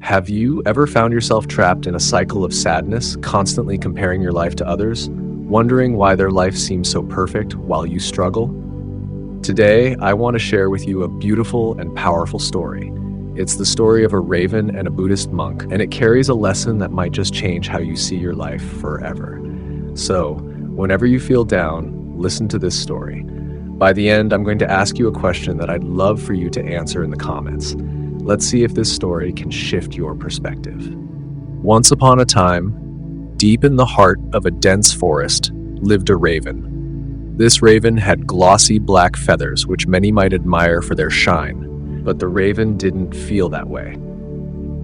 Have you ever found yourself trapped in a cycle of sadness, constantly comparing your life to others, wondering why their life seems so perfect while you struggle? Today, I want to share with you a beautiful and powerful story. It's the story of a raven and a Buddhist monk, and it carries a lesson that might just change how you see your life forever. So, whenever you feel down, listen to this story. By the end, I'm going to ask you a question that I'd love for you to answer in the comments. Let's see if this story can shift your perspective. Once upon a time, deep in the heart of a dense forest, lived a raven. This raven had glossy black feathers, which many might admire for their shine, but the raven didn't feel that way.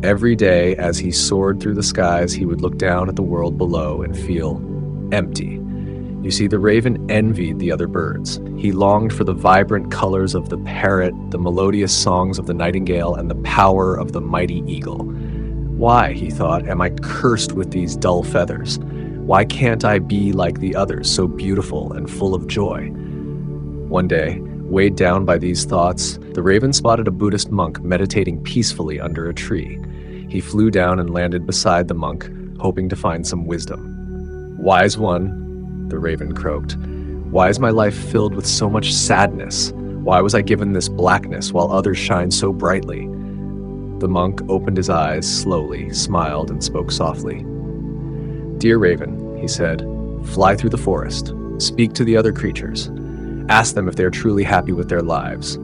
Every day, as he soared through the skies, he would look down at the world below and feel empty. You see, the raven envied the other birds. He longed for the vibrant colors of the parrot, the melodious songs of the nightingale, and the power of the mighty eagle. Why, he thought, am I cursed with these dull feathers? Why can't I be like the others, so beautiful and full of joy? One day, weighed down by these thoughts, the raven spotted a Buddhist monk meditating peacefully under a tree. He flew down and landed beside the monk, hoping to find some wisdom. "Wise one," the raven croaked, "why is my life filled with so much sadness? Why was I given this blackness while others shine so brightly?" The monk opened his eyes slowly, smiled, and spoke softly. "Dear raven," he said, "fly through the forest. Speak to the other creatures. Ask them if they are truly happy with their lives.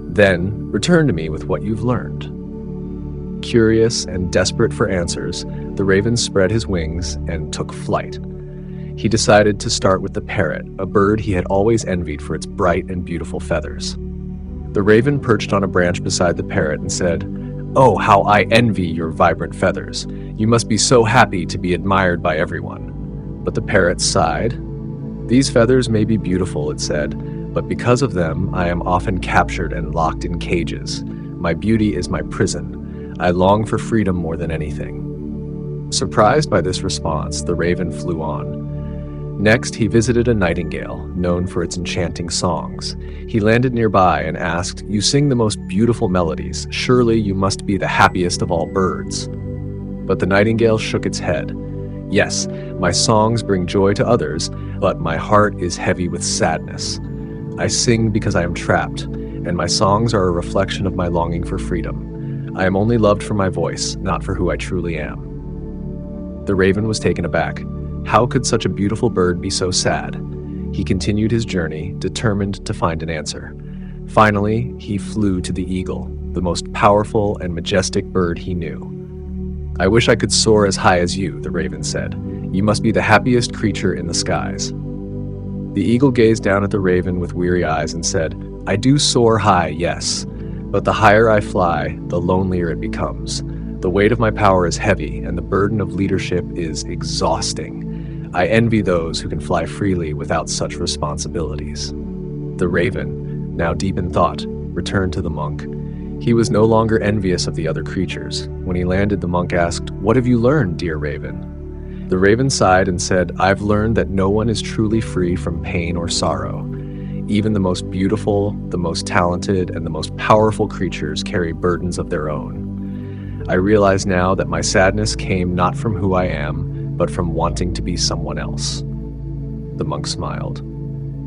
Then return to me with what you've learned." Curious and desperate for answers, the raven spread his wings and took flight. He decided to start with the parrot, a bird he had always envied for its bright and beautiful feathers. The raven perched on a branch beside the parrot and said, "Oh, how I envy your vibrant feathers. You must be so happy to be admired by everyone." But the parrot sighed. "These feathers may be beautiful," it said, "but because of them I am often captured and locked in cages. My beauty is my prison. I long for freedom more than anything." Surprised by this response, the raven flew on. Next, he visited a nightingale, known for its enchanting songs. He landed nearby and asked, "You sing the most beautiful melodies. Surely you must be the happiest of all birds." But the nightingale shook its head. "Yes, my songs bring joy to others, but my heart is heavy with sadness. I sing because I am trapped, and my songs are a reflection of my longing for freedom. I am only loved for my voice, not for who I truly am." The raven was taken aback. How could such a beautiful bird be so sad? He continued his journey, determined to find an answer. Finally, he flew to the eagle, the most powerful and majestic bird he knew. "I wish I could soar as high as you," the raven said. "You must be the happiest creature in the skies." The eagle gazed down at the raven with weary eyes and said, "I do soar high, yes, but the higher I fly, the lonelier it becomes. The weight of my power is heavy, and the burden of leadership is exhausting. I envy those who can fly freely without such responsibilities." The raven, now deep in thought, returned to the monk. He was no longer envious of the other creatures. When he landed, the monk asked, "What have you learned, dear raven?" The raven sighed and said, "I've learned that no one is truly free from pain or sorrow. Even the most beautiful, the most talented, and the most powerful creatures carry burdens of their own. I realize now that my sadness came not from who I am, but from wanting to be someone else." The monk smiled.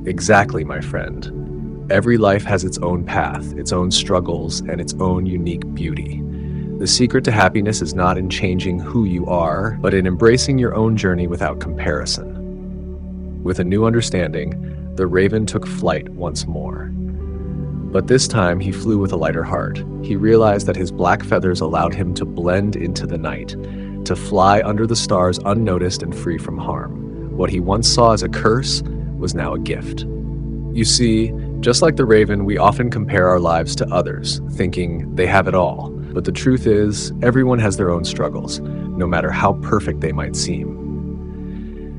"Exactly, my friend. Every life has its own path, its own struggles, and its own unique beauty. The secret to happiness is not in changing who you are, but in embracing your own journey without comparison." With a new understanding, the raven took flight once more. But this time he flew with a lighter heart. He realized that his black feathers allowed him to blend into the night, to fly under the stars unnoticed and free from harm. What he once saw as a curse was now a gift. You see, just like the raven, we often compare our lives to others, thinking they have it all. But the truth is, everyone has their own struggles, no matter how perfect they might seem.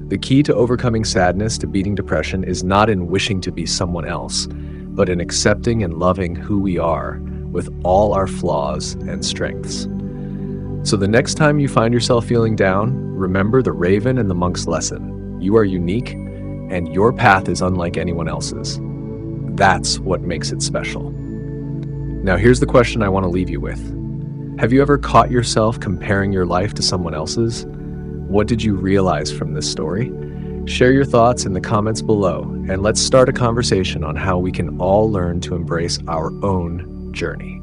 The key to overcoming sadness, to beating depression, is not in wishing to be someone else, but in accepting and loving who we are, with all our flaws and strengths. So the next time you find yourself feeling down, remember the raven and the monk's lesson. You are unique, and your path is unlike anyone else's. That's what makes it special. Now here's the question I want to leave you with. Have you ever caught yourself comparing your life to someone else's? What did you realize from this story? Share your thoughts in the comments below, and let's start a conversation on how we can all learn to embrace our own journey.